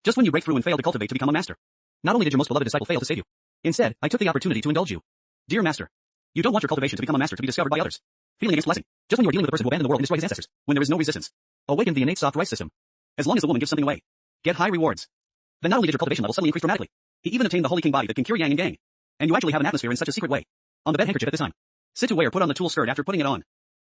Just when you break through and fail to cultivate to become a master. Not only did your most beloved disciple fail to save you. Instead, I took the opportunity to indulge you. Dear master, you don't want your cultivation to become a master to be discovered by others. Feeling against blessing. Just when you are dealing with a person who abandoned the world and destroyed his ancestors, when there is no resistance. Awaken the innate soft rice system. As long as the woman gives something away, get high rewards. Then not only did your cultivation level suddenly increase dramatically, he even attained the holy king body that can cure yang and gang. And you actually have an atmosphere in such a secret way. On the bed handkerchief at this time. Sit to wear put on the tulle skirt after putting it on.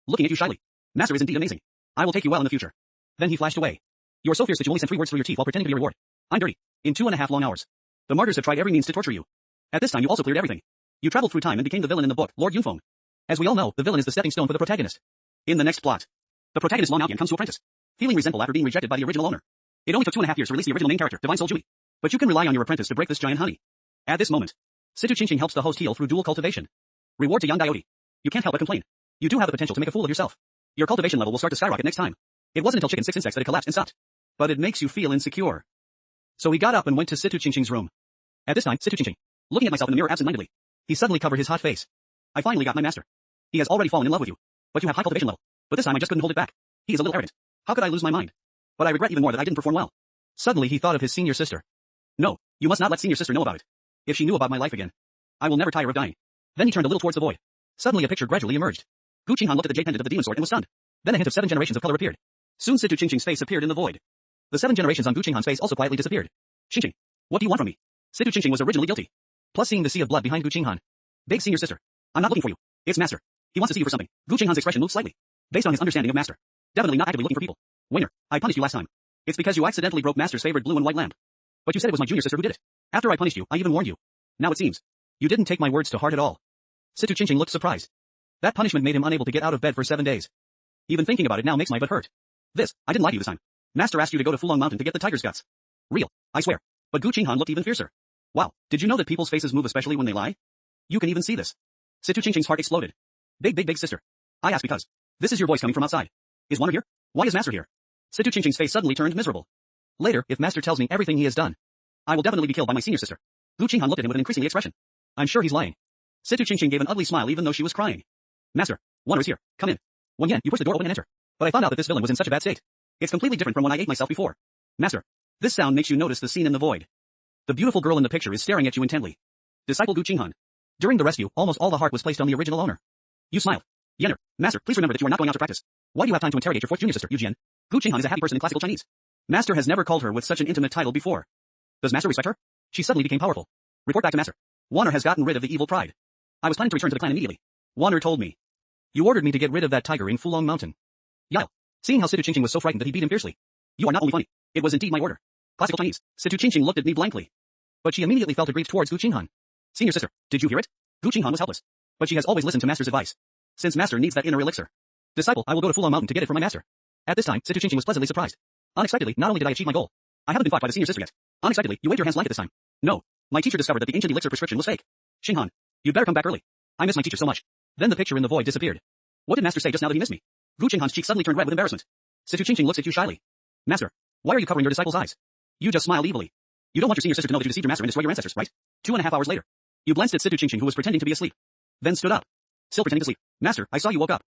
Looking at you shyly. Master is indeed amazing. I will take you well in the future. Then he flashed away. You are so fierce that you only sent 3 words through your teeth while pretending to be a reward. I'm dirty. In 2.5 long hours. The martyrs have tried every means to torture you. At this time you also cleared everything. You traveled through time and became the villain in the book, Lord Yunfeng. As we all know, the villain is the stepping stone for the protagonist. In the next plot, the protagonist Long Outyan comes to apprentice. Feeling resentful after being rejected by the original owner. It only took 2.5 years to release the original main character, Divine Soul Jui. But you can rely on your apprentice to break this giant honey. At this moment, Situ Qingqing helps the host heal through dual cultivation. Reward to Yang Diodi. You can't help but complain. You do have the potential to make a fool of yourself. Your cultivation level will start to skyrocket next time. It wasn't until Chicken 6 insects that it collapsed and stopped. But it makes you feel insecure. So he got up and went to Situ Qingqing's room. At this time, Situ Qingqing, looking at myself in the mirror absent-mindedly, he suddenly covered his hot face. I finally got my master. He has already fallen in love with you. But you have high cultivation level. But this time I just couldn't hold it back. He is a little arrogant. How could I lose my mind? But I regret even more that I didn't perform well. Suddenly he thought of his senior sister. No, you must not let senior sister know about it. If she knew about my life again, I will never tire of dying. Then he turned a little towards the void. Suddenly a picture gradually emerged. Gu Qinghan looked at the jade pendant of the demon sword and was stunned. Then a hint of 7 generations of color appeared. Soon Situ Qingqing's face appeared in the void. The 7 generations on Gu Qinghan's face also quietly disappeared. Qingqing, what do you want from me? Situ Qingqing was originally guilty. Plus seeing the sea of blood behind Gu Qinghan. Big senior sister. I'm not looking for you. It's master. He wants to see you for something. Gu Qinghan's expression moved slightly. Based on his understanding of master. Definitely not actively looking for people. Winner, I punished you last time. It's because you accidentally broke master's favorite blue and white lamp. But you said it was my junior sister who did it. After I punished you, I even warned you. Now it seems. You didn't take my words to heart at all. Situ Qingqing looked surprised. That punishment made him unable to get out of bed for 7 days. Even thinking about it now makes my butt hurt. I didn't lie to you this time. Master asked you to go to Fulong Mountain to get the tiger's guts. Real, I swear. But Gu Qinghan looked even fiercer. Wow, did you know that people's faces move especially when they lie? You can even see this. Situ Qingqing's heart exploded. Big sister. I ask because. This is your voice coming from outside. Is Wanner here? Why is master here? Situ Qingqing's face suddenly turned miserable. Later, if master tells me everything he has done, I will definitely be killed by my senior sister. Gu Qinghan looked at him with an increasing expression. I'm sure he's lying. Situ Qingqing gave an ugly smile even though she was crying. Master, Wanner is here. Come in. Wen Yan, you push the door open and enter. But I found out that this villain was in such a bad state. It's completely different from when I ate myself before. Master, this sound makes you notice the scene in the void. The beautiful girl in the picture is staring at you intently. Disciple Gu Qinghan. During the rescue, almost all the heart was placed on the original owner. You smiled. Yenner, master, please remember that you are not going out to practice. Why do you have time to interrogate your 4th junior sister, Yu Jian? Gu Qinghan is a happy person in classical Chinese. Master has never called her with such an intimate title before. Does master respect her? She suddenly became powerful. Report back to master. Wanner has gotten rid of the evil pride. I was planning to return to the clan immediately. Wanner told me. You ordered me to get rid of that tiger in Fulong Mountain. Yile. Seeing how Situ Qingqing was so frightened that he beat him fiercely. You are not only funny. It was indeed my order. Classical Chinese. Situ Qingqing looked at me blankly. But she immediately felt aggrieved towards Gu Qinghan. Senior sister, did you hear it? Gu Qinghan was helpless. But she has always listened to master's advice. Since master needs that inner elixir. Disciple, I will go to Fulong Mountain to get it from my master. At this time, Situ Qingqing was pleasantly surprised. Unexpectedly, not only did I achieve my goal. I haven't been fought by the senior sister yet. Unexpectedly, you waved your hands blank at this time. No. My teacher discovered that the ancient elixir prescription was fake. Xinghan, you'd better come back early. I miss my teacher so much. Then the picture in the void disappeared. What did master say just now that he missed me? Gu Qinghan's cheek suddenly turned red with embarrassment. Situ Qingqing looks at you shyly. Master, why are you covering your disciple's eyes? You just smiled evilly. You don't want your senior sister to know that you deceived your master and destroyed your ancestors, right? 2.5 hours later. You glanced at Situ Qingqing who was pretending to be asleep. Then stood up. Still pretending to sleep. Master, I saw you woke up.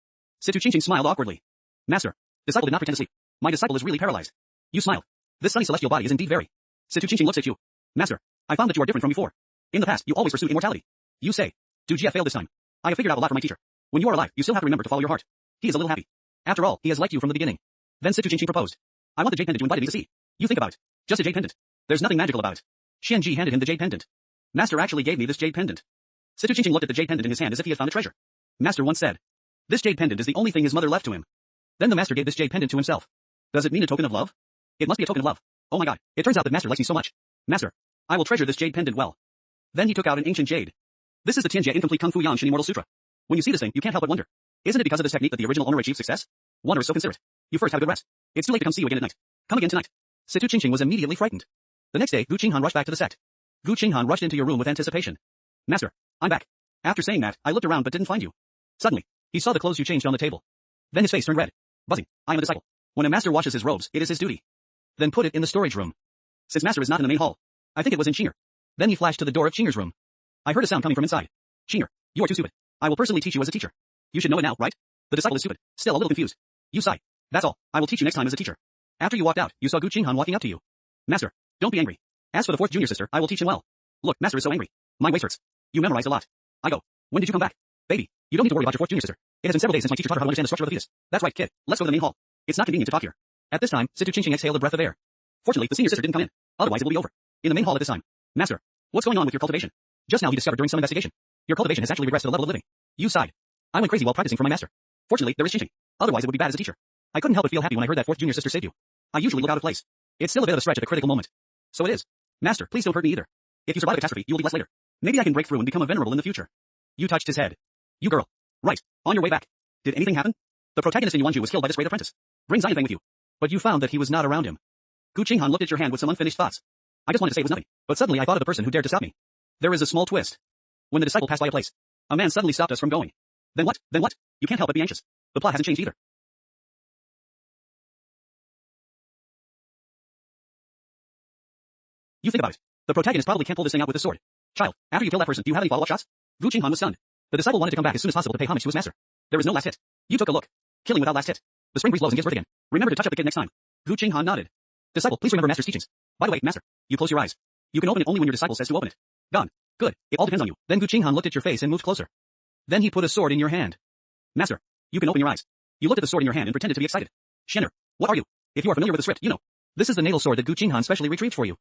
Situ Qingqing smiled awkwardly. Master, disciple did not pretend to sleep. My disciple is really paralyzed. You smiled. This sunny celestial body is indeed very. Situ Qingqing looks at you. Master, I found that you are different from before. In the past, you always pursued immortality. You say. Du Jie failed this time. I have figured out a lot from my teacher. When you are alive, you still have to remember to follow your heart. He is a little happy. After all, he has liked you from the beginning. Then Situ Qingqing proposed. I want the jade pendant you invited me to see. You think about it. Just a jade pendant. There's nothing magical about it. Xianxia handed him the jade pendant. Master actually gave me this jade pendant. Situ Qingqing looked at the jade pendant in his hand as if he had found a treasure. Master once said. This jade pendant is the only thing his mother left to him. Then the master gave this jade pendant to himself. Does it mean a token of love? It must be a token of love. Oh my god, it turns out that master likes me so much. Master, I will treasure this jade pendant well. Then he took out an ancient jade. This is the Tianjie Incomplete Kung Fu Yangshin Immortal Sutra. When you see this thing, you can't help but wonder. Isn't it because of this technique that the original owner achieved success? Wanner is so considerate. You first have a good rest. It's too late to come see you again at night. Come again tonight. Situ Qingqing was immediately frightened. The next day, Gu Qinghan rushed back to the sect. Gu Qinghan rushed into your room with anticipation. Master, I'm back. After saying that, I looked around but didn't find you. Suddenly, he saw the clothes you changed on the table. Then his face turned red. Buzzing, I am a disciple. When a master washes his robes, it is his duty. Then put it in the storage room. Since master is not in the main hall, I think it was in Xing'er. Then he flashed to the door of Xing'er's room. I heard a sound coming from inside. Xing'er, you are too stupid. I will personally teach you as a teacher. You should know it now, right? The disciple is stupid, still a little confused. You sigh. That's all. I will teach you next time as a teacher. After you walked out, you saw Gu Qinghan walking up to you. Master, Don't be angry. As for the fourth junior sister, I will teach him well. Look, master is so angry. My waist hurts. You memorized a lot. I go. When did you come back? Baby, you don't need to worry about your fourth junior sister. It has been several days since my teacher taught her how to understand the structure of the fetus. That's right, kid. Let's go to the main hall. It's not convenient to talk here. At this time, Situ Chingching exhaled a breath of air. Fortunately, the senior sister didn't come in. Otherwise it will be over. In the main hall at this time. Master, what's going on with your cultivation? Just now he discovered during some investigation. Your cultivation has actually regressed to the level of living. You sighed. I went crazy while practicing for my master. Fortunately, there is Chingching. Otherwise it would be bad as a teacher. I couldn't help but feel happy when I heard that fourth junior sister saved you. I usually look out of place. It's still a bit of a stretch at a critical moment. So it is. Master, please don't hurt me either. If you survive the catastrophe, you will be blessed later. Maybe I can break through and become a venerable in the future. You touched his head. You girl. Right. On your way back. Did anything happen? The protagonist in Yuanju was killed by this great apprentice. Bring Xianxia with you. But you found that he was not around him. Gu Qinghan looked at your hand with some unfinished thoughts. I just wanted to say it was nothing, but suddenly I thought of the person who dared to stop me. There is a small twist. When the disciple passed by a place, a man suddenly stopped us from going. Then what? Then what? You can't help but be anxious. The plot hasn't changed either. You think about it. The protagonist probably can't pull this thing out with the sword. Child, after you kill that person, do you have any follow-up shots? Gu Qinghan was stunned. The disciple wanted to come back as soon as possible to pay homage to his master. There was no last hit. You took a look. Killing without last hit. The spring breeze blows and gives birth again. Remember to touch up the kid next time. Gu Qinghan nodded. Disciple, please remember master's teachings. By the way, master, you close your eyes. You can open it only when your disciple says to open it. Gone. Good. It all depends on you. Then Gu Qinghan looked at your face and moved closer. Then he put a sword in your hand. Master, you can open your eyes. You looked at the sword in your hand and pretended to be excited. Shenner, what are you? If you are familiar with the script, you know. This is the natal sword that Gu Qinghan specially retrieved for you.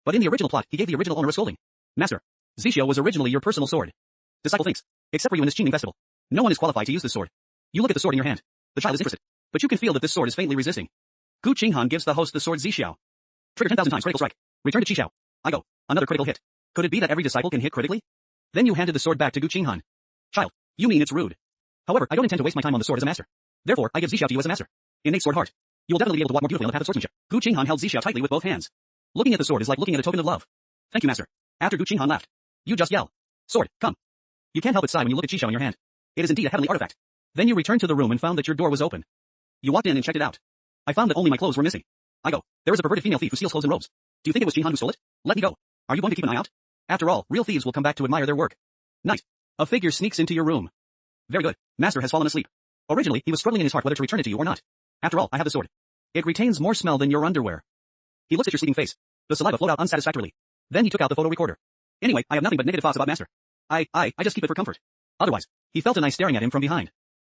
But in the original plot, he gave the original owner a scolding. Master, Xianxia was originally your personal sword. Disciple thinks, except for you in this Qingming festival, no one is qualified to use this sword. You look at the sword in your hand. The child is interested, but you can feel that this sword is faintly resisting. Gu Qinghan gives the host the sword Xixiao. Trigger 10,000 times critical strike. Return to Xixiao. I go. Another critical hit. Could it be that every disciple can hit critically? Then you handed the sword back to Gu Qinghan. Child, you mean it's rude. However, I don't intend to waste my time on the sword as a master. Therefore, I give Xixiao to you as a master. Innate sword heart. You will definitely be able to walk more beautifully on the path of swordsmanship. Gu Qinghan held Xixiao tightly with both hands. Looking at the sword is like looking at a token of love. Thank you, master. After Gu Qinghan laughed. You just yell. Sword, come. You can't help but sigh when you look at Xixiao in your hand. It is indeed a heavenly artifact. Then you returned to the room and found that your door was open. You walked in and checked it out. I found that only my clothes were missing. I go. There is a perverted female thief who steals clothes and robes. Do you think it was Qinghan who stole it? Let me go. Are you going to keep an eye out? After all, real thieves will come back to admire their work. Night. A figure sneaks into your room. Very good. Master has fallen asleep. Originally, he was struggling in his heart whether to return it to you or not. After all, I have the sword. It retains more smell than your underwear. He looks at your sleeping face. The saliva flowed out unsatisfactorily. Then he took out the photo recorder. Anyway, I have nothing but negative thoughts about Master. I just keep it for comfort. Otherwise, he felt a knife staring at him from behind.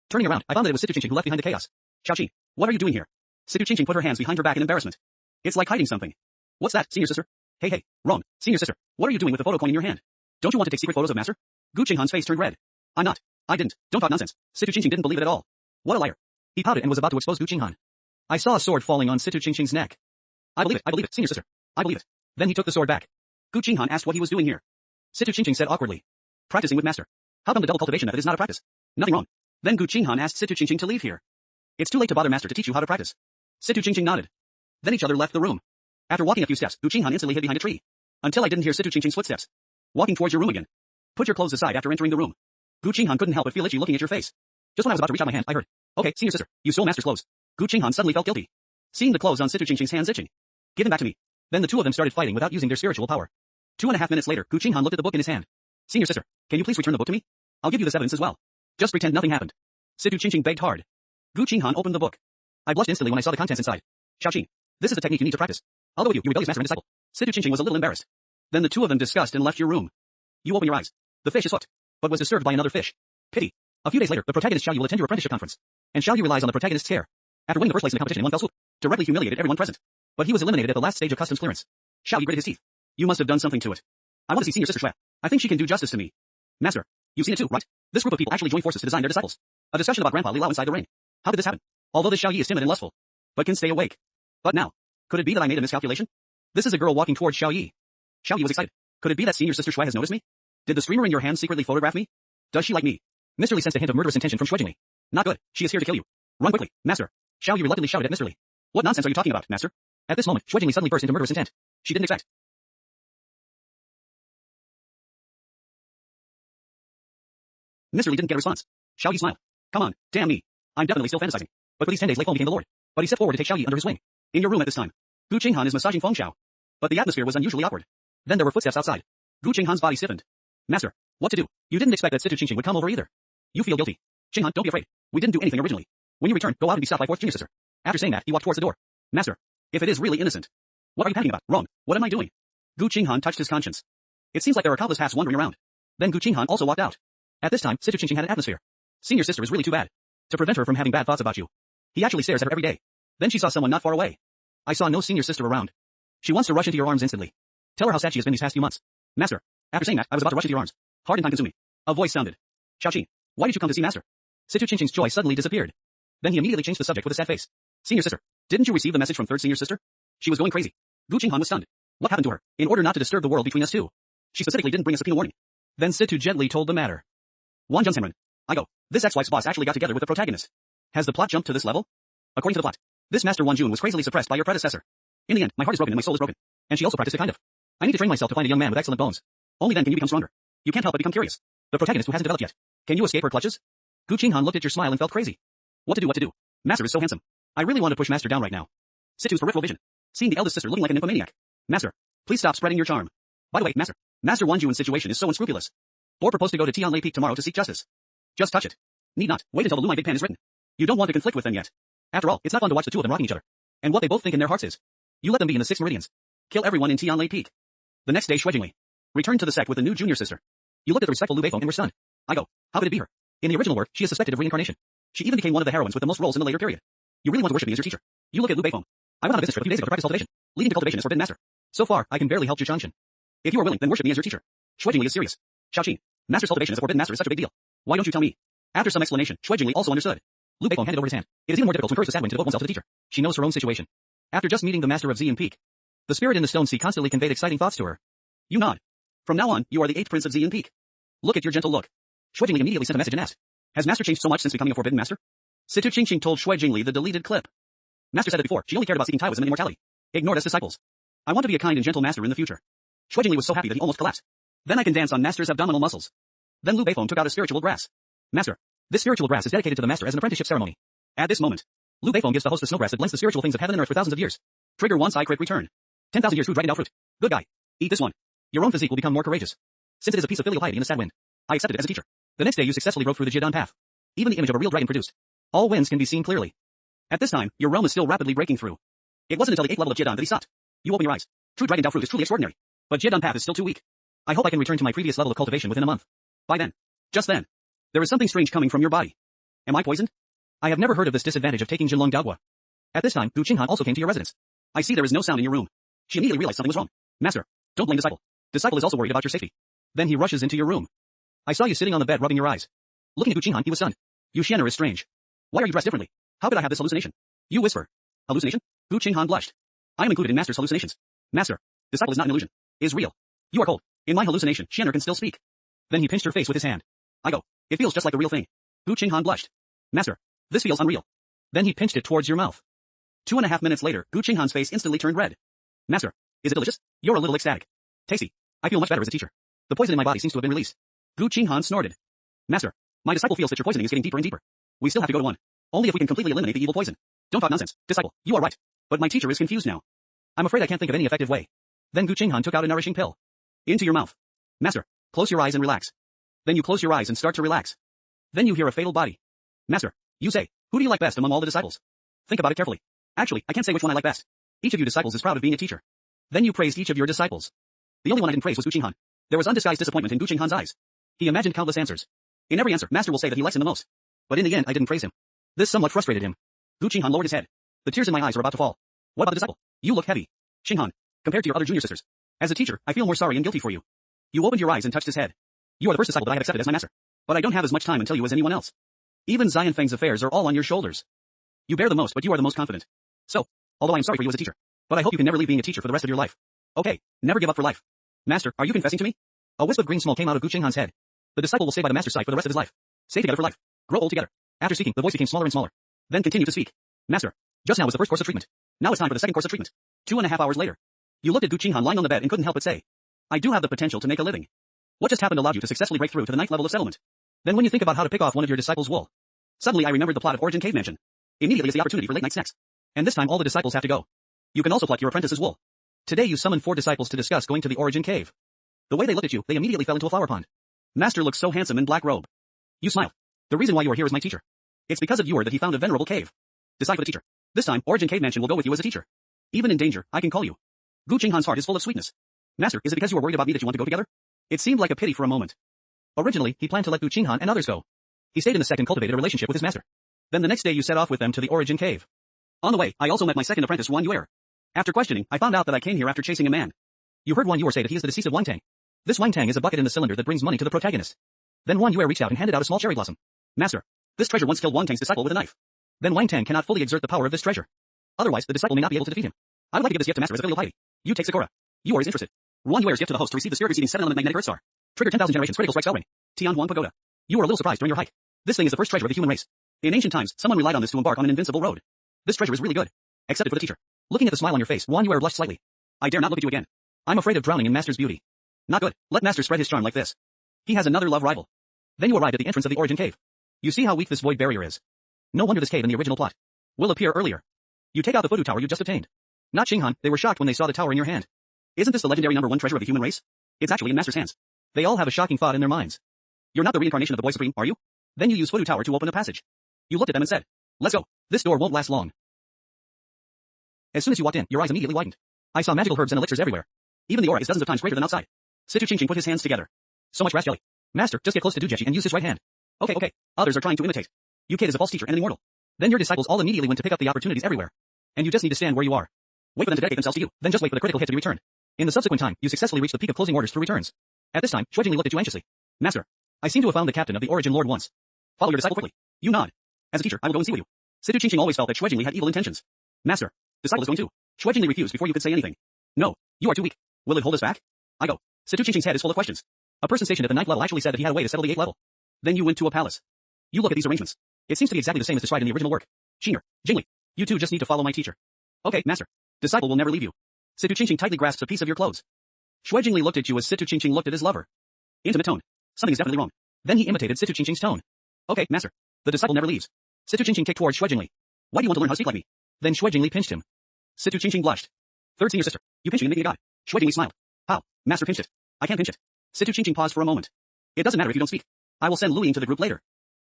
Turning around, I found that it was Situ Chingching who left behind the chaos. Xiaoqi, what are you doing here? Situ Chingching put her hands behind her back in embarrassment. It's like hiding something. What's that, senior sister? Hey, wrong, senior sister. What are you doing with the photo coin in your hand? Don't you want to take secret photos of Master? Gu Qinghan's face turned red. I'm not. I didn't. Don't talk nonsense. Situ Chingching didn't believe it at all. What a liar. He pouted and was about to expose Gu Qinghan. I saw a sword falling on Situ Chingching's neck. I believe it, senior sister. I believe it. Then he took the sword back. Gu Qinghan asked what he was doing here. Situ Chingching said awkwardly. Practicing with Master. How come the double cultivation method is not a practice? Nothing wrong. Then Gu Qinghan asked Situ Chingching to leave here. It's too late to bother Master to teach you how to practice. Situ Chingching nodded. Then each other left the room. After walking a few steps, Gu Qinghan instantly hid behind a tree. Until I didn't hear Situ Chingching's footsteps. Walking towards your room again. Put your clothes aside after entering the room. Gu Qinghan couldn't help but feel itchy looking at your face. Just when I was about to reach out my hand, I heard, okay, senior sister, you stole Master's clothes. Gu Qinghan suddenly felt guilty. Seeing the clothes on Situ Chingching's hands itching. Give them back to me. Then the two of them started fighting without using their spiritual power. 2.5 minutes later, Gu Qinghan looked at the book in his hand. Senior sister, can you please return the book to me? I'll give you this evidence as well. Just pretend nothing happened. Situ Chingching begged hard. Gu Qinghan opened the book. I blushed instantly when I saw the contents inside. Xiaoqi, this is the technique you need to practice. I'll go with you, rebellious master and disciple. Situ Chingching was a little embarrassed. Then the two of them discussed and left your room. You open your eyes. The fish is hooked, but was disturbed by another fish. Pity. A few days later, the protagonist Xiaoyu will attend your apprenticeship conference. And Xiaoyu relies on the protagonist's care. After winning the first place in the competition in one fell swoop, directly humiliated everyone present. But he was eliminated at the last stage of customs clearance. Xiaoyu gritted his teeth. You must have done something to it. I want to see senior sister Xue. I think she can do justice to me. Master, you've seen it too, right? This group of people actually joined forces to design their disciples. A discussion about Grandpa Li Lao inside the ring. How did this happen? Although this Xiaoyi is timid and lustful, but can stay awake. But now, could it be that I made a miscalculation? This is a girl walking towards Xiaoyi. Xiaoyi was excited. Could it be that senior sister Xue has noticed me? Did the streamer in your hand secretly photograph me? Does she like me? Mr. Li sensed a hint of murderous intention from Xue Jingli. Not good. She is here to kill you. Run quickly, master. Xiaoyi reluctantly shouted at Mr. Li. What nonsense are you talking about, master? At this moment, Xue Jingli suddenly burst into murderous intent. She didn't expect. Mr. Li didn't get a response. Xiaoyi smiled. Come on, damn me. I'm definitely still fantasizing. But for these 10 days Lei Feng became the lord. But he stepped forward to take Xiaoyi under his wing. In your room at this time. Gu Qinghan is massaging Feng Xiao. But the atmosphere was unusually awkward. Then there were footsteps outside. Gu Qinghan's body stiffened. Master, what to do? You didn't expect that Situ Chingching would come over either. You feel guilty. Qinghan, don't be afraid. We didn't do anything originally. When you return, go out and be stopped by fourth junior sister. After saying that, he walked towards the door. Master, if it is really innocent, What are you panicking about? Wrong. What am I doing? Gu Qinghan touched his conscience. It seems like there are countless paths wandering around. Then Gu Qinghan also walked out. At this time, Situ Qingqing had an atmosphere. Senior sister is really too bad. To prevent her from having bad thoughts about you. He actually stares at her every day. Then she saw someone not far away. I saw no senior sister around. She wants to rush into your arms instantly. Tell her how sad she has been these past few months. Master. After saying that, I was about to rush into your arms. Hard and time-consuming. A voice sounded. Xiaoqing, why did you come to see Master? Situ Qingqing's joy suddenly disappeared. Then he immediately changed the subject with a sad face. Senior sister, didn't you receive the message from third senior sister? She was going crazy. Gu Qinghan was stunned. What happened to her? In order not to disturb the world between us two. She specifically didn't bring a subpoena warning. Then Situ gently told the matter. Wan Zhenren. I go. This ex-wife's boss actually got together with the protagonist. Has the plot jumped to this level? According to the plot, this Master Wan Jun was crazily suppressed by your predecessor. In the end, my heart is broken and my soul is broken. And she also practiced it kind of. I need to train myself to find a young man with excellent bones. Only then can you become stronger. You can't help but become curious. The protagonist who hasn't developed yet. Can you escape her clutches? Gu Qinghan looked at your smile and felt crazy. What to do? Master is so handsome. I really want to push Master down right now. Situ's peripheral vision. Seeing the eldest sister looking like an nymphomaniac. Master, please stop spreading your charm. By the way, Master Wan Jun's situation is so unscrupulous. Or propose to go to Tianlei Peak tomorrow to seek justice. Just touch it. Need not. Wait until the Lumai Big Pan is written. You don't want to conflict with them yet. After all, it's not fun to watch the two of them rocking each other. And what they both think in their hearts is. You let them be in the 6 meridians. Kill everyone in Tianlei Peak. The next day Shuijingli returned to the sect with a new junior sister. You looked at the respectful Lu Beifeng and were stunned. I go. How could it be her? In the original work, she is suspected of reincarnation. She even became one of the heroines with the most roles in the later period. You really want to worship me as your teacher. You look at Lu Beifeng. I went on a business trip a few days ago to practice cultivation. Leading to cultivation is forbidden master. So far, I can barely help Xianxia. If you are willing, then worship me as your teacher. Shuijingli is serious. Xiaoqing, Master's cultivation as a forbidden master is such a big deal. Why don't you tell me? After some explanation, Shuijingli also understood. Lu Beifeng handed over his hand. It is even more difficult to encourage the sad one to devote oneself to the teacher. She knows her own situation. After just meeting the master of Xian Peak, the spirit in the stone sea constantly conveyed exciting thoughts to her. You nod. From now on, you are the 8th prince of Xian Peak. Look at your gentle look. Shuijingli immediately sent a message and asked, has Master changed so much since becoming a forbidden master? Situ Qingqing told Shuijingli the deleted clip. Master said it before, she only cared about seeking Taoism and immortality. Ignored us disciples. I want to be a kind and gentle master in the future. Shuijingli was so happy that he almost collapsed. Then I can dance on Master's abdominal muscles. Then Lu Beifeng took out a spiritual grass. Master, this spiritual grass is dedicated to the master as an apprenticeship ceremony. At this moment, Lu Beifeng gives the host a snowgrass that blends the spiritual things of heaven and earth for thousands of years. Trigger one crit return. 10,000 years food dragoned out fruit. Good guy. Eat this one. Your own physique will become more courageous. Since it is a piece of filial piety in the sad wind, I accepted it as a teacher. The next day you successfully broke through the Jiedan path. Even the image of a real dragon produced. All winds can be seen clearly. At this time, your realm is still rapidly breaking through. It wasn't until the 8th level of Jiedan that he stopped. You open your eyes. True dragon fruit is truly extraordinary. But Jiedan path is still too weak. I hope I can return to my previous level of cultivation within a month. By then. Just then. There is something strange coming from your body. Am I poisoned? I have never heard of this disadvantage of taking Jinlong Daogua. At this time, Gu Qinghan also came to your residence. I see there is no sound in your room. She immediately realized something was wrong. Master, don't blame disciple. Disciple is also worried about your safety. Then he rushes into your room. I saw you sitting on the bed rubbing your eyes. Looking at Gu Qinghan, he was stunned. Xianxia is strange. Why are you dressed differently? How could I have this hallucination? You whisper. Hallucination? Gu Qinghan blushed. I am included in Master's hallucinations. Master, disciple is not an illusion. Is real. You are cold. In my hallucination, Xianxia can still speak. Then he pinched her face with his hand. I go. It feels just like a real thing. Gu Qinghan blushed. Master, this feels unreal. Then he pinched it towards your mouth. 2.5 minutes later, Gu Qinghan's face instantly turned red. Master, is it delicious? You're a little ecstatic. Tasty. I feel much better as a teacher. The poison in my body seems to have been released. Gu Qinghan snorted. Master, my disciple feels that your poisoning is getting deeper and deeper. We still have to go to 1. Only if we can completely eliminate the evil poison. Don't talk nonsense, disciple. You are right. But my teacher is confused now. I'm afraid I can't think of any effective way. Then Gu Qinghan took out a nourishing pill. Into your mouth. Master, close your eyes and relax. Then you close your eyes and start to relax. Then you hear a fatal body. Master, you say, who do you like best among all the disciples? Think about it carefully. Actually, I can't say which one I like best. Each of you disciples is proud of being a teacher. Then you praised each of your disciples. The only one I didn't praise was Gu Qinghan. There was undisguised disappointment in Gu Qinghan's eyes. He imagined countless answers. In every answer, Master will say that he likes him the most. But in the end, I didn't praise him. This somewhat frustrated him. Gu Qinghan lowered his head. The tears in my eyes are about to fall. What about the disciple? You look heavy. Qinghan, compared to your other junior sisters. As a teacher, I feel more sorry and guilty for you. You opened your eyes and touched his head. You are the first disciple that I have accepted as my master. But I don't have as much time until you as anyone else. Even Xian Feng's affairs are all on your shoulders. You bear the most, but you are the most confident. So, although I am sorry for you as a teacher, but I hope you can never leave being a teacher for the rest of your life. Okay, never give up for life. Master, are you confessing to me? A wisp of green smoke came out of Gu Qinghan's head. The disciple will stay by the master's side for the rest of his life. Stay together for life. Grow old together. After speaking, the voice became smaller and smaller. Then continued to speak. Master, just now was the first course of treatment. Now it's time for the second course of treatment. 2.5 hours later. You looked at Gu Qinghan lying on the bed and couldn't help but say, I do have the potential to make a living. What just happened allowed you to successfully break through to the 9th level of settlement. Then when you think about how to pick off one of your disciples' wool. Suddenly I remembered the plot of Origin Cave Mansion. Immediately is the opportunity for late night snacks. And this time all the disciples have to go. You can also pluck your apprentice's wool. Today you summoned 4 disciples to discuss going to the Origin Cave. The way they looked at you, they immediately fell into a flower pond. Master looks so handsome in black robe. You smiled. The reason why you are here is my teacher. It's because of you that he found a venerable cave. Decide for the teacher. This time, Origin Cave Mansion will go with you as a teacher. Even in danger, I can call you. Gu Qinghan's heart is full of sweetness. Master, is it because you are worried about me that you want to go together? It seemed like a pity for a moment. Originally, he planned to let Gu Qinghan and others go. He stayed in the sect and cultivated a relationship with his master. Then the next day you set off with them to the origin cave. On the way, I also met my second apprentice Wan Yuer. After questioning, I found out that I came here after chasing a man. You heard Wan Yuer say that he is the deceased of Wang Tang. This Wang Tang is a bucket in the cylinder that brings money to the protagonist. Then Wan Yuer reached out and handed out a small cherry blossom. Master, this treasure once killed Wang Tang's disciple with a knife. Then Wang Tang cannot fully exert the power of this treasure. Otherwise, the disciple may not be able to defeat him. I would like to give this gift to Master as a filial piety. You take Sakura. Yuer is interested. Wan Yuer's gift to the host to receive the spirit receiving 7-element magnetic earth star. Trigger 10,000 generations critical strike spell ring. Tian Huang Pagoda. You are a little surprised during your hike. This thing is the first treasure of the human race. In ancient times, someone relied on this to embark on an invincible road. This treasure is really good. Except for the teacher. Looking at the smile on your face, Wan Yuer blushed slightly. I dare not look at you again. I'm afraid of drowning in Master's beauty. Not good. Let Master spread his charm like this. He has another love rival. Then you arrived at the entrance of the origin cave. You see how weak this void barrier is. No wonder this cave in the original plot will appear earlier. You take out the voodoo tower you just obtained. Not Xinghan, they were shocked when they saw the tower in your hand. Isn't this the legendary #1 treasure of the human race? It's actually in Master's hands. They all have a shocking thought in their minds. You're not the reincarnation of the Boy Supreme, are you? Then you use voodoo tower to open a passage. You looked at them and said, let's go. This door won't last long. As soon as you walked in, your eyes immediately widened. I saw magical herbs and elixirs everywhere. Even the aura is dozens of times greater than outside. Situ Qingqing put his hands together. So much grass jelly. Master, just get close to Dujeshi and use his right hand. Okay. Others are trying to imitate. You kid is a false teacher and an immortal. Then your disciples all immediately went to pick up the opportunities everywhere. And you just need to stand where you are. Wait for them to dedicate themselves to you, then just wait for the critical hit to be returned. In the subsequent time, you successfully reached the peak of closing orders through returns. At this time, Shui Jingli looked at you anxiously. Master, I seem to have found the captain of the origin lord once. Follow your disciple quickly. You nod. As a teacher, I will go and see with you. Situ Qingqing always felt that Shui Jingli had evil intentions. Master, disciple is going too. Shui Jingli refused before you could say anything. No, you are too weak. Will it hold us back? I go. Situ Qingqing's head is full of questions. A person stationed at the 9th level actually said that he had a way to settle the 8th level. Then you went to a palace. You look at these arrangements. It seems to be exactly the same as described in the original work. Xing'er, Jingli, you two just need to follow my teacher. Okay, master. Disciple will never leave you. Situ Qingqing tightly grasps a piece of your clothes. Shui Jingli looked at you as Situ Qingqing looked at his lover. Intimate tone. Something is definitely wrong. Then he imitated Situ Qingqing's tone. Okay, master. The disciple never leaves. Situ Qingqing kicked towards Shui Jingli. Why do you want to learn how to speak like me? Then Shui Jingli pinched him. Situ Qingqing blushed. Third senior sister, you pinch me and make me a god. Shui Jingli smiled. How? Master pinched it. I can't pinch it. Situ Qingqing paused for a moment. It doesn't matter if you don't speak. I will send Lu Ying to the group later.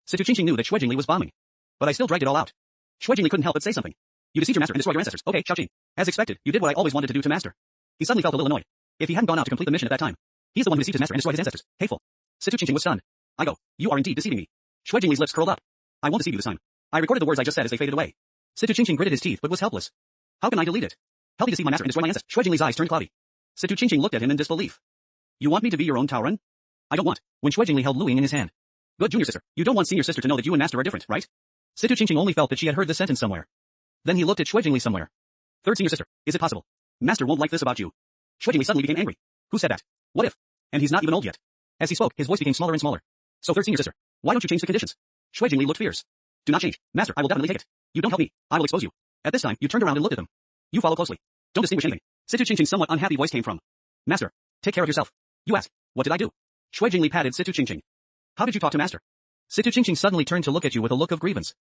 Situ Qingqing knew that Shui Jingli was bombing. But I still dragged it all out. Shui Jingli couldn't help but say something. You deceived your master and destroyed your ancestors. Okay, Xiaoqing. As expected, you did what I always wanted to do to master. He suddenly felt a little annoyed. If he hadn't gone out to complete the mission at that time, he's the one who deceived his master and destroyed his ancestors. Hateful. Situ Qingqing was stunned. I go. You are indeed deceiving me. Shui Jingli's lips curled up. I won't deceive you this time. I recorded the words I just said as they faded away. Situ Qingqing gritted his teeth but was helpless. How can I delete it? Help me deceive my master and destroy my ancestors. Shui Jingli's eyes turned cloudy. Situ Qingqing looked at him in disbelief. You want me to be your own Taoren? I don't want. When Shui Jingli held Lu Ying in his hand. Good junior sister. You don't want senior sister to know that you and master are different, right? Situ Qingqing only felt that she had heard the sentence somewhere. Then he looked at Shui Jingli somewhere. Third senior sister, is it possible? Master won't like this about you. Shui Jingli suddenly became angry. Who said that? What if? And he's not even old yet. As he spoke, his voice became smaller and smaller. So third senior sister, why don't you change the conditions? Shui Jingli looked fierce. Do not change. Master, I will definitely take it. You don't help me. I will expose you. At this time, you turned around and looked at them. You follow closely. Don't distinguish anything. Situ Qingqing's somewhat unhappy voice came from. Master, take care of yourself. You ask, what did I do? Shui Jingli patted Situ Qingqing. How did you talk to master? Situ Qingqing suddenly turned to look at you with a look of grievance.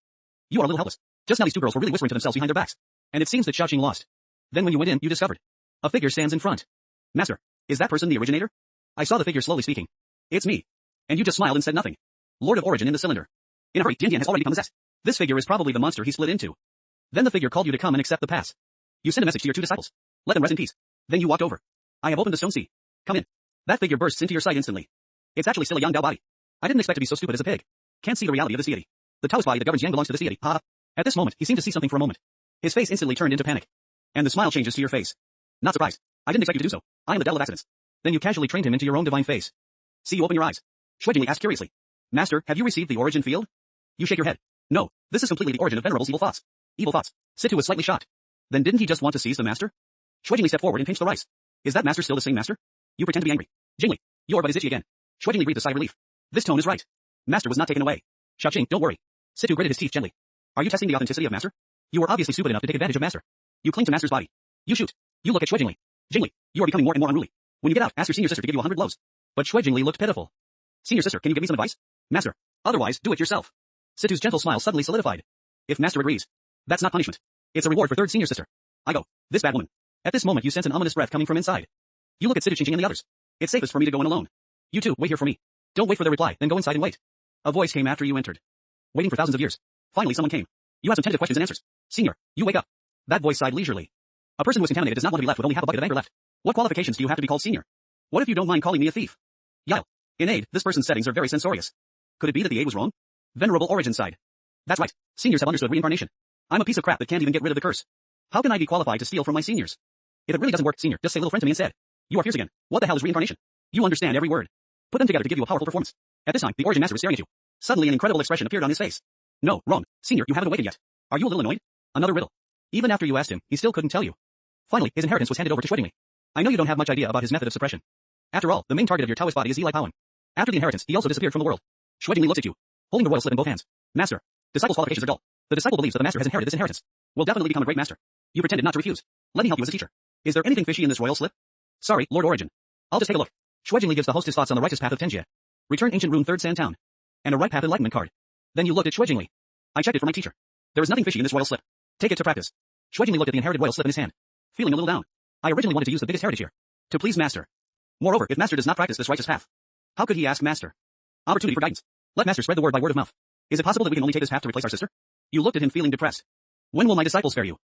You are a little helpless. Just now these two girls were really whispering to themselves behind their backs. And it seems that Xiaoqing lost. Then when you went in, you discovered. A figure stands in front. Master, is that person the originator? I saw the figure slowly speaking. It's me. And you just smiled and said nothing. Lord of Origin in the cylinder. In a hurry, Dian Dian has already become possessed. This figure is probably the monster he split into. Then the figure called you to come and accept the pass. You sent a message to your two disciples. Let them rest in peace. Then you walked over. I have opened the stone sea. Come in. That figure bursts into your sight instantly. It's actually still a Yang Dao body. I didn't expect to be so stupid as a pig. Can't see the reality of this deity. The Taoist body that governs Yang belongs to this deity. Ha. At this moment, he seemed to see something for a moment. His face instantly turned into panic. And the smile changes to your face. Not surprised. I didn't expect you to do so. I am the devil of accidents. Then you casually trained him into your own divine face. See, you open your eyes. Shui Jingli asked curiously. Master, have you received the origin field? You shake your head. No, this is completely the origin of Venerable's evil thoughts. Evil thoughts. Situ was slightly shocked. Then didn't he just want to seize the master? Shui Jingli stepped forward and pinched the rice. Is that master still the same master? You pretend to be angry. Jingli, your butt is itchy again. Shui Jingli breathed a sigh of relief. This tone is right. Master was not taken away. Xiaoqing, don't worry. Situ gritted his teeth gently. Are you testing the authenticity of master? You were obviously stupid enough to take advantage of master. You cling to master's body. You shoot. You look at Shui Jingli. Jingli, you are becoming more and more unruly. When you get out, ask your senior sister to give you 100 blows. But Shui Jingli looked pitiful. Senior sister, can you give me some advice? Master. Otherwise, do it yourself. Situ's gentle smile suddenly solidified. If master agrees. That's not punishment. It's a reward for third senior sister. I go. This bad woman. At this moment you sense an ominous breath coming from inside. You look at Situ Qingqing and the others. It's safest for me to go in alone. You two, wait here for me. Don't wait for their reply, then go inside and wait. A voice came after you entered. Waiting for thousands of years. Finally someone came. You have some tentative questions and answers. Senior, you wake up. That voice sighed leisurely. A person who is contaminated does not want to be left with only half a bucket of anger left. What qualifications do you have to be called senior? What if you don't mind calling me a thief? Yile. In aid, this person's settings are very censorious. Could it be that the aid was wrong? Venerable origin side. That's right. Seniors have understood reincarnation. I'm a piece of crap that can't even get rid of the curse. How can I be qualified to steal from my seniors? If it really doesn't work, senior, just say little friend to me instead. You are fierce again. What the hell is reincarnation? You understand every word. Put them together to give you a powerful performance. At this time, the origin master is staring at you. Suddenly an incredible expression appeared on his face. No, wrong. Senior, you haven't awakened yet. Are you a little annoyed? Another riddle. Even after you asked him, he still couldn't tell you. Finally, his inheritance was handed over to Shuidingli. I know you don't have much idea about his method of suppression. After all, the main target of your Taoist body is Eli Powen. After the inheritance, he also disappeared from the world. Shuidingli looked at you, holding the royal slip in both hands. Master. Disciple's qualifications are dull. The disciple believes that the master has inherited this inheritance. Will definitely become a great master. You pretended not to refuse. Let me help you as a teacher. Is there anything fishy in this royal slip? Sorry, Lord Origin. I'll just take a look. Shuidingli gives the host his thoughts on the righteous path of Xianxia. Return ancient rune 3rd Sand Town. And a right path enlightenment card. Then you looked at Shuidingli. I checked it for my teacher. There is nothing fishy in this royal slip. Take it to practice. Shuidingli looked at the inherited royal slip in his hand. Feeling a little down. I originally wanted to use the biggest heritage here. To please master. Moreover, if master does not practice this righteous path, how could he ask master? Opportunity for guidance. Let master spread the word by word of mouth. Is it possible that we can only take this path to replace our sister? You looked at him feeling depressed. When will my disciple spare you?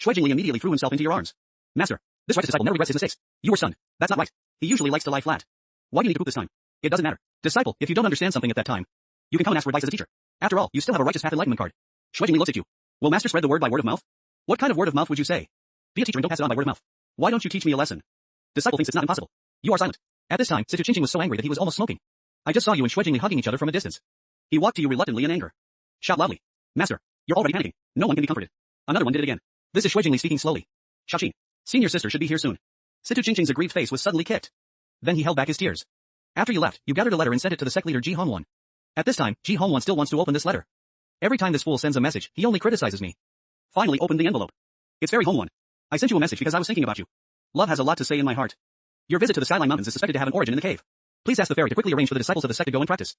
Shuidingli immediately threw himself into your arms. Master, this righteous disciple never regrets his mistakes. You were stunned. That's not right. He usually likes to lie flat. Why do you need to poop this time? It doesn't matter. Disciple, if you don't understand something at that time, you can come and ask for advice as a teacher. After all, you still have a righteous path enlightenment card. Shuidingli looks at you. Will master spread the word by word of mouth? What kind of word of mouth would you say? Be a teacher and don't pass it on by word of mouth. Why don't you teach me a lesson? Disciple thinks it's not impossible. You are silent. At this time, Situ Qingqing was so angry that he was almost smoking. I just saw you and Shuidingli hugging each other from a distance. He walked to you reluctantly in anger. Shout loudly. Master, you're already panicking. No one can be comforted. Another one did it again. This is Shuidingli speaking slowly. Xiaoqing, senior sister should be here soon. Situ Qingqing's aggrieved face was suddenly kicked. Then he held back his tears. After you left, you gathered a letter and sent it to the sect leader Ji Hongwan. At this time, Ji Hongwan still wants to open this letter. Every time this fool sends a message, he only criticizes me. Finally opened the envelope. It's very Hongwan. I sent you a message because I was thinking about you. Love has a lot to say in my heart. Your visit to the Skyline Mountains is suspected to have an origin in the cave. Please ask the fairy to quickly arrange for the disciples of the sect to go and practice.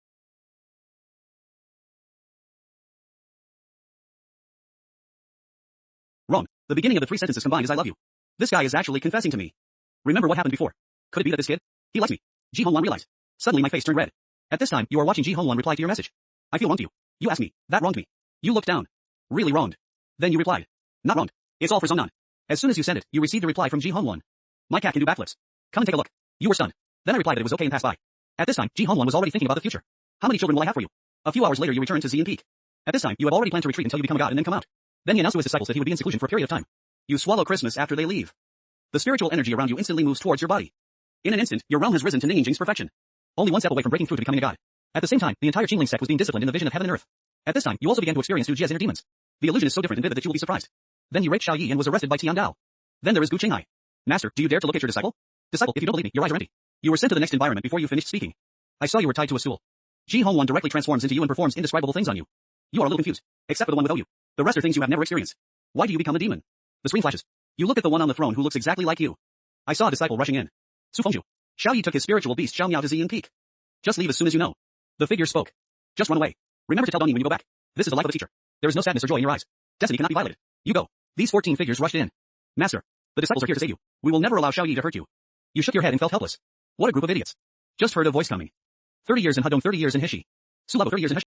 Wrong. The beginning of the 3 sentences combined is I love you. This guy is actually confessing to me. Remember what happened before? Could it be that this kid? He likes me. Ji Hongwan realized. Suddenly my face turned red. At this time, you are watching Ji Hongwan reply to your message. I feel wronged to you. You asked me. That wronged me. You looked down. Really wronged. Then you replied. Not wronged. It's all for Zongnan. As soon as you sent it, you received a reply from Ji Hongwan. My cat can do backflips. Come and take a look. You were stunned. Then I replied that it was okay and passed by. At this time, Ji Hongwan was already thinking about the future. How many children will I have for you? A few hours later you returned to Xian Peak. At this time, you had already planned to retreat until you become a god and then come out. Then he announced to his disciples that he would be in seclusion for a period of time. You swallow Christmas after they leave. The spiritual energy around you instantly moves towards your body. In an instant, your realm has risen to Ning Jing's perfection. Only one step away from breaking through to becoming a god. At the same time, the entire Qingling sect was being disciplined in the vision of heaven and earth. At this time, you also began to experience Hu Jie's inner demons. The illusion is so different and vivid that you will be surprised. Then he raped Xiao Yi and was arrested by Tian Dao. Then there is Gu Qinghai. Master, do you dare to look at your disciple? Disciple, if you don't believe me, your eyes are empty. You were sent to the next environment before you finished speaking. I saw you were tied to a stool. Ji Hongwan directly transforms into you and performs indescribable things on you. You are a little confused, except for the one with OU. The rest are things you have never experienced. Why do you become a demon? The screen flashes. You look at the one on the throne who looks exactly like you. I saw a disciple rushing in. Su Fengju. Xiao Yi took his spiritual beast Xiao Miao to Xian Peak. Just leave as soon as you know. The figure spoke. Just run away. Remember to tell Dongyin when you go back. This is the life of a teacher. There is no sadness or joy in your eyes. Destiny cannot be violated. You go. These 14 figures rushed in. Master, the disciples are here to save you. We will never allow Xiao Yi to hurt you. You shook your head and felt helpless. What a group of idiots. Just heard a voice coming. 30 years in Hudong, 30 years in Hishi. Sulabo, 30 years in Hishi.